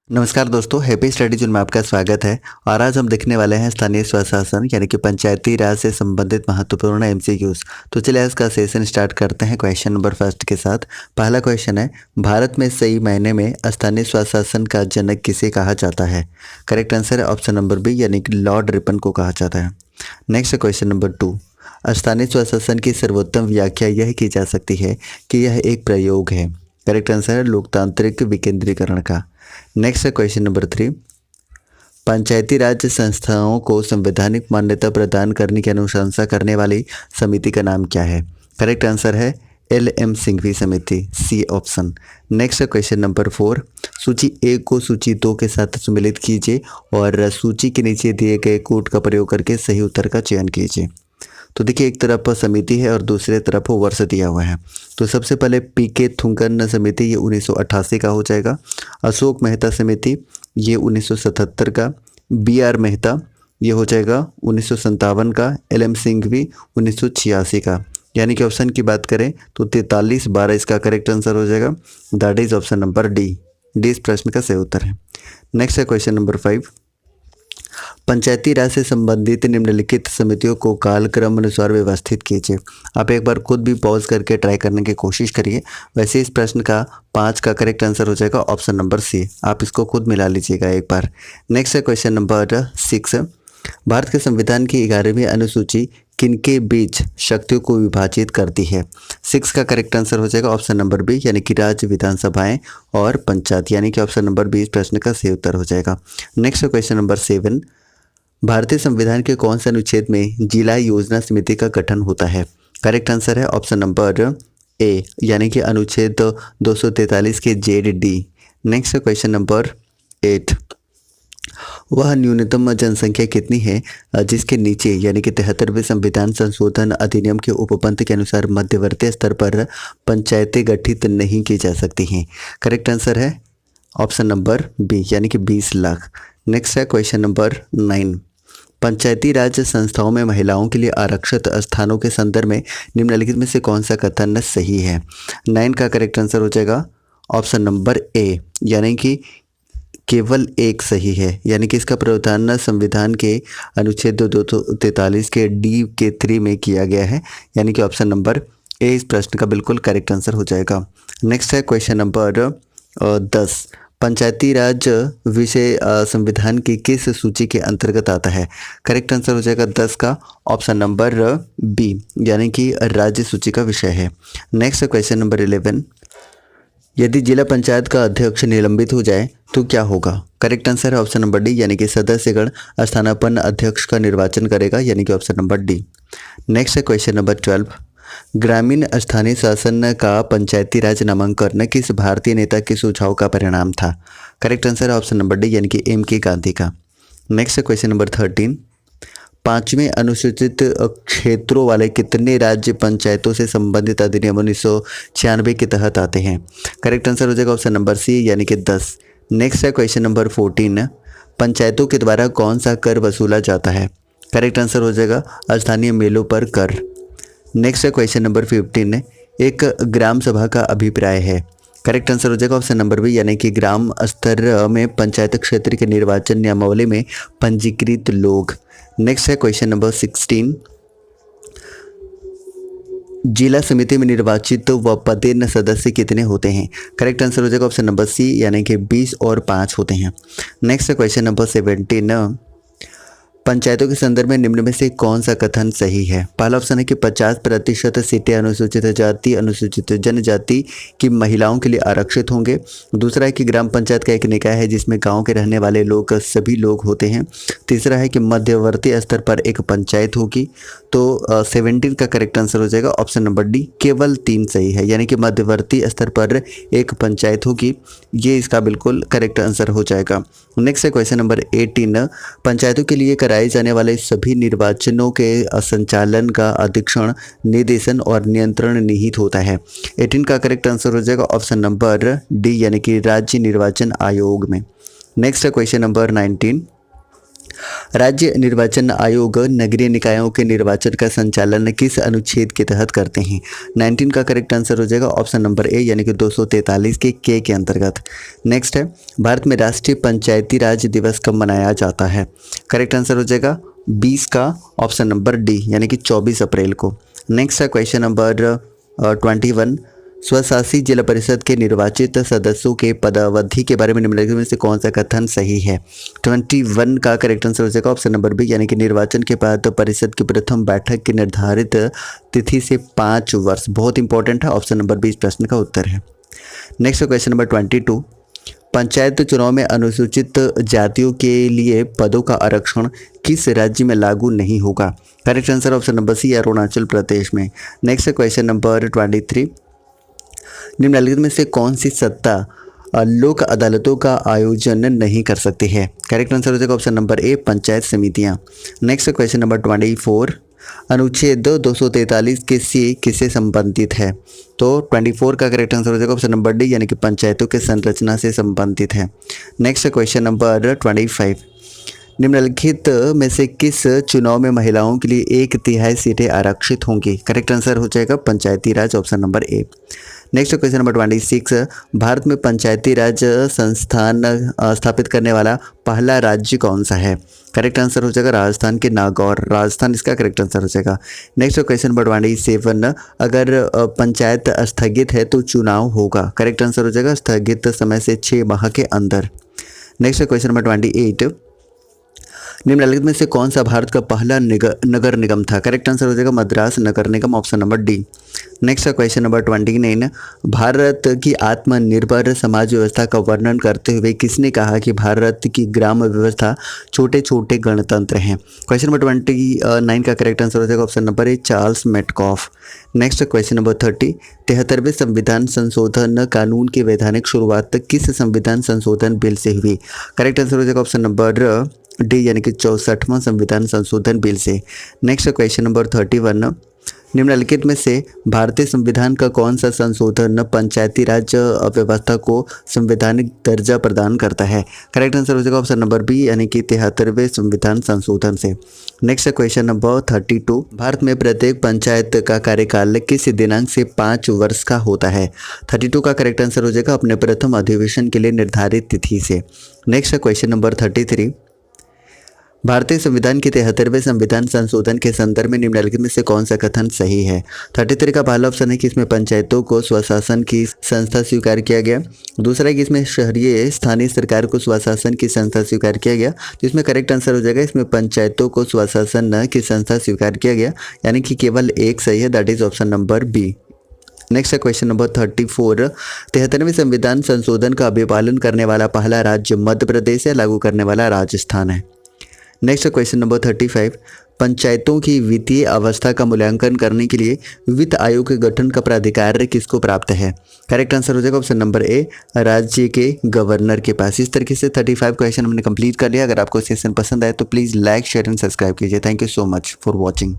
नमस्कार दोस्तों, happy study zone में आपका स्वागत है। और आज हम देखने वाले हैं स्थानीय स्वशासन यानी कि पंचायती राज से संबंधित महत्वपूर्ण एमसीक्यूज। तो चलिए आज का सेशन स्टार्ट करते हैं क्वेश्चन नंबर फर्स्ट के साथ। पहला क्वेश्चन है, भारत में सही मायने में स्थानीय स्वशासन का जनक किसे कहा जाता है? करेक्ट आंसर है ऑप्शन नंबर बी यानी कि लॉर्ड रिपन को कहा जाता है। नेक्स्ट क्वेश्चन नंबर 2, स्थानीय स्वशासन की सर्वोत्तम व्याख्या यह की जा सकती है कि यह एक प्रयोग है। करेक्ट आंसर है लोकतांत्रिक विकेंद्रीकरण का। नेक्स्ट है क्वेश्चन नंबर 3, पंचायती राज संस्थाओं को संवैधानिक मान्यता प्रदान करने की अनुशंसा करने वाली समिति का नाम क्या है? करेक्ट आंसर है LM सिंघवी समिति, सी ऑप्शन। नेक्स्ट है क्वेश्चन नंबर 4, सूची 1 को सूची 2 के साथ सम्मिलित कीजिए और सूची के नीचे दिए गए कोड का प्रयोग करके सही उत्तर का चयन कीजिए। तो देखिए, एक तरफ समिति है और दूसरे तरफ वर्ष दिया हुआ है। तो सबसे पहले PK थुंगन समिति, ये 1988 का हो जाएगा। अशोक मेहता समिति, ये 1977 का। BR मेहता, ये हो जाएगा 1957 का। LM सिंघवी 1986 का। यानी कि ऑप्शन की बात करें तो 43-12 इसका करेक्ट आंसर हो जाएगा। That is option number D. इस प्रश्न का सही उत्तर है। नेक्स्ट है क्वेश्चन नंबर 5, पंचायती राज से संबंधित निम्नलिखित समितियों को कालक्रम अनुसार व्यवस्थित कीजिए। आप एक बार खुद भी पॉज करके ट्राई करने की कोशिश करिए। वैसे इस प्रश्न का 5 का करेक्ट आंसर हो जाएगा ऑप्शन नंबर सी। आप इसको खुद मिला लीजिएगा एक बार। नेक्स्ट है क्वेश्चन नंबर 6, भारत के संविधान की 11वीं अनुसूची किनके बीच शक्तियों को विभाजित करती है? 6 का करेक्ट आंसर हो जाएगा ऑप्शन नंबर बी यानी कि राज्य, विधानसभाएं और पंचायत, यानी कि ऑप्शन नंबर बी इस प्रश्न का सही उत्तर हो जाएगा। नेक्स्ट क्वेश्चन नंबर 7, भारतीय संविधान के कौन से अनुच्छेद में जिला योजना समिति का गठन होता है? करेक्ट आंसर है ऑप्शन नंबर ए यानी कि अनुच्छेद 243 के ZD। नेक्स्ट क्वेश्चन नंबर 8, वह न्यूनतम जनसंख्या कितनी है जिसके नीचे यानी कि 73वें संविधान संशोधन अधिनियम के उपबंध के अनुसार मध्यवर्ती स्तर पर पंचायतें गठित नहीं की जा सकती हैं? करेक्ट आंसर है ऑप्शन नंबर बी यानी कि 20 लाख। नेक्स्ट है क्वेश्चन नंबर 9, पंचायती राज संस्थाओं में महिलाओं के लिए आरक्षित स्थानों के संदर्भ में निम्नलिखित में से कौन सा कथन सही है? 9 का करेक्ट आंसर हो जाएगा ऑप्शन नंबर ए यानी कि केवल एक सही है। यानी कि इसका प्रावधान संविधान के अनुच्छेद 243 के D के 3 में किया गया है, यानी कि ऑप्शन नंबर ए इस प्रश्न का बिल्कुल करेक्ट आंसर हो जाएगा। नेक्स्ट है क्वेश्चन नंबर 10, पंचायती राज विषय संविधान की किस सूची के अंतर्गत आता है? करेक्ट आंसर हो जाएगा 10 का ऑप्शन नंबर बी यानी कि राज्य सूची का विषय है। नेक्स्ट क्वेश्चन नंबर 11, यदि जिला पंचायत का अध्यक्ष निलंबित हो जाए तो क्या होगा? करेक्ट आंसर है ऑप्शन नंबर डी यानी कि सदस्यगण स्थानापन्न अध्यक्ष का निर्वाचन करेगा, यानी कि ऑप्शन नंबर डी। नेक्स्ट है क्वेश्चन नंबर 12, ग्रामीण स्थानीय शासन का पंचायती राज नामांकन किस भारतीय नेता के सुझाव का परिणाम था? करेक्ट आंसर है ऑप्शन नंबर डी यानी कि MK गांधी का। नेक्स्ट है क्वेश्चन नंबर 13, 5वें अनुसूचित क्षेत्रों वाले कितने राज्य पंचायतों से संबंधित अधिनियम 1996 के तहत आते हैं? करेक्ट आंसर हो जाएगा ऑप्शन नंबर सी यानी कि 10। नेक्स्ट है क्वेश्चन नंबर 14, पंचायतों के द्वारा कौन सा कर वसूला जाता है? करेक्ट आंसर हो जाएगा स्थानीय मेलों पर कर। नेक्स्ट है क्वेश्चन नंबर 15, एक ग्राम सभा का अभिप्राय है? करेक्ट आंसर हो जाएगा ऑप्शन नंबर बी यानी कि ग्राम स्तर में पंचायत क्षेत्र के निर्वाचन नियमावली में पंजीकृत लोग। नेक्स्ट है क्वेश्चन नंबर 16, जिला समिति में निर्वाचित व पदेन सदस्य कितने होते हैं? करेक्ट आंसर हो जाएगा ऑप्शन नंबर सी यानी कि 20 और 5 होते हैं। नेक्स्ट है क्वेश्चन नंबर 17, पंचायतों के संदर्भ में निम्न में से कौन सा कथन सही है? पहला ऑप्शन है कि 50% सीटें अनुसूचित जाति अनुसूचित जनजाति की महिलाओं के लिए आरक्षित होंगे। दूसरा है कि ग्राम पंचायत का एक निकाय है जिसमें गांव के रहने वाले लोग सभी लोग होते हैं। तीसरा है कि मध्यवर्ती स्तर पर एक पंचायत होगी। तो 17 का करेक्ट आंसर हो जाएगा ऑप्शन नंबर डी, केवल 3 सही है, यानी कि मध्यवर्ती स्तर पर एक पंचायत होगी, ये इसका बिल्कुल करेक्ट आंसर हो जाएगा। नेक्स्ट है क्वेश्चन नंबर 18, पंचायतों के लिए कराए जाने वाले सभी निर्वाचनों के संचालन का अधीक्षण, निर्देशन और नियंत्रण निहित होता है। 18 का करेक्ट आंसर हो जाएगा ऑप्शन नंबर डी यानी कि राज्य निर्वाचन आयोग में। नेक्स्ट है क्वेश्चन नंबर 19, राज्य निर्वाचन आयोग नगरीय निकायों के निर्वाचन का संचालन किस अनुच्छेद के तहत करते हैं? 19 का करेक्ट आंसर हो जाएगा ऑप्शन नंबर ए यानी कि 243 के अंतर्गत। नेक्स्ट है, भारत में राष्ट्रीय पंचायती राज दिवस कब मनाया जाता है? करेक्ट आंसर हो जाएगा 20 का ऑप्शन नंबर डी यानी कि 24 अप्रैल को। नेक्स्ट है क्वेश्चन नंबर 21, स्वशासी जिला परिषद के निर्वाचित सदस्यों के पदावधि के बारे में निम्नलिखित में से कौन सा कथन सही है? 21 का करेक्ट आंसर हो जाएगा ऑप्शन नंबर बी यानी कि निर्वाचन के बाद परिषद की प्रथम बैठक की निर्धारित तिथि से 5 वर्ष। बहुत इंपॉर्टेंट है, ऑप्शन नंबर बी इस प्रश्न का उत्तर है। नेक्स्ट क्वेश्चन नंबर 22, पंचायत चुनाव में अनुसूचित जातियों के लिए पदों का आरक्षण किस राज्य में लागू नहीं होगा? Correct answer option number C Arunachal Pradesh में। नेक्स्ट क्वेश्चन नंबर 23, निम्नलिखित में से कौन सी सत्ता लोक अदालतों का आयोजन नहीं कर सकती है? करेक्ट आंसर हो जाएगा ऑप्शन नंबर ए पंचायत समितियां। नेक्स्ट क्वेश्चन नंबर 24, अनुच्छेद 243 किससे संबंधित है? तो 24 का करेक्ट आंसर हो जाएगा ऑप्शन नंबर डी यानी कि पंचायतों के संरचना से संबंधित है। नेक्स्ट क्वेश्चन नंबर 25, निम्नलिखित में से किस चुनाव में महिलाओं के लिए 1/3 सीटें आरक्षित होंगी? करेक्ट आंसर हो जाएगा Panchayati Raj option number A. Next question number 26, Bharat में पंचायती राज संस्थान स्थापित करने वाला पहला राज्य कौन सा है? करेक्ट आंसर हो जाएगा राजस्थान के नागौर, राजस्थान इसका करेक्ट आंसर हो जाएगा। नेक्स्ट क्वेश्चन नंबर 27, अगर पंचायत स्थगित है तो चुनाव होगा? करेक्ट आंसर हो जाएगा स्थगित समय से 6 माह के अंदर। नेक्स्ट क्वेश्चन नंबर 28, निम्नलिखित में से कौन सा भारत का पहला नगर निगम था? करेक्ट आंसर हो जाएगा मद्रास नगर निगम option number D. Next question number 29, Bharat की आत्मनिर्भर समाज व्यवस्था का वर्णन करते हुए किसने कहा कि भारत की ग्राम व्यवस्था छोटे छोटे गणतंत्र हैं? क्वेश्चन नंबर 29 का करेक्ट आंसर हो जाएगा option number A Charles Metcalfe. Next question number 30, 73वें संविधान संशोधन कानून की वैधानिक शुरुआत किस संविधान संशोधन बिल से हुई? करेक्ट आंसर हो जाएगा ऑप्शन नंबर डी यानी कि 64वां संविधान संशोधन बिल से। नेक्स्ट क्वेश्चन नंबर 31, निम्नलिखित में से भारतीय संविधान का कौन सा संशोधन पंचायती राज व्यवस्था को संवैधानिक दर्जा प्रदान करता है? करेक्ट आंसर हो जाएगा ऑप्शन नंबर बी यानी कि 73वें संविधान संशोधन से। नेक्स्ट क्वेश्चन नंबर 32, भारत में प्रत्येक पंचायत का कार्यकाल किस दिनांक से 5 वर्ष का होता है? 32 का करेक्ट आंसर हो जाएगा अपने प्रथम अधिवेशन के लिए निर्धारित तिथि से। नेक्स्ट क्वेश्चन नंबर 33, भारतीय संविधान के 73वें संविधान संशोधन के संदर्भ में निम्नलिखित में से कौन सा कथन सही है? 33 का पहला ऑप्शन है कि इसमें पंचायतों को स्वशासन की संस्था स्वीकार किया गया। दूसरा है कि इसमें शहरी स्थानीय सरकार को स्वशासन की संस्था स्वीकार किया गया। तो इसमें करेक्ट आंसर हो जाएगा इसमें पंचायतों को स्वशासन की संस्था स्वीकार किया गया, यानी कि केवल एक सही है, that is option number B. Next question number 34, 73वें संविधान संशोधन का अभिपालन करने वाला पहला राज्य मध्य प्रदेश है, लागू करने वाला राजस्थान है। नेक्स्ट क्वेश्चन नंबर 35, पंचायतों की वित्तीय अवस्था का मूल्यांकन करने के लिए वित्त आयोग के गठन का प्राधिकार किसको प्राप्त है? करेक्ट आंसर हो जाएगा ऑप्शन नंबर ए राज्य के गवर्नर के पास। इस तरीके से 35 क्वेश्चन हमने कंप्लीट कर लिया। अगर आपको सेशन पसंद आए तो please like share and subscribe कीजिए। Thank you so much for watching.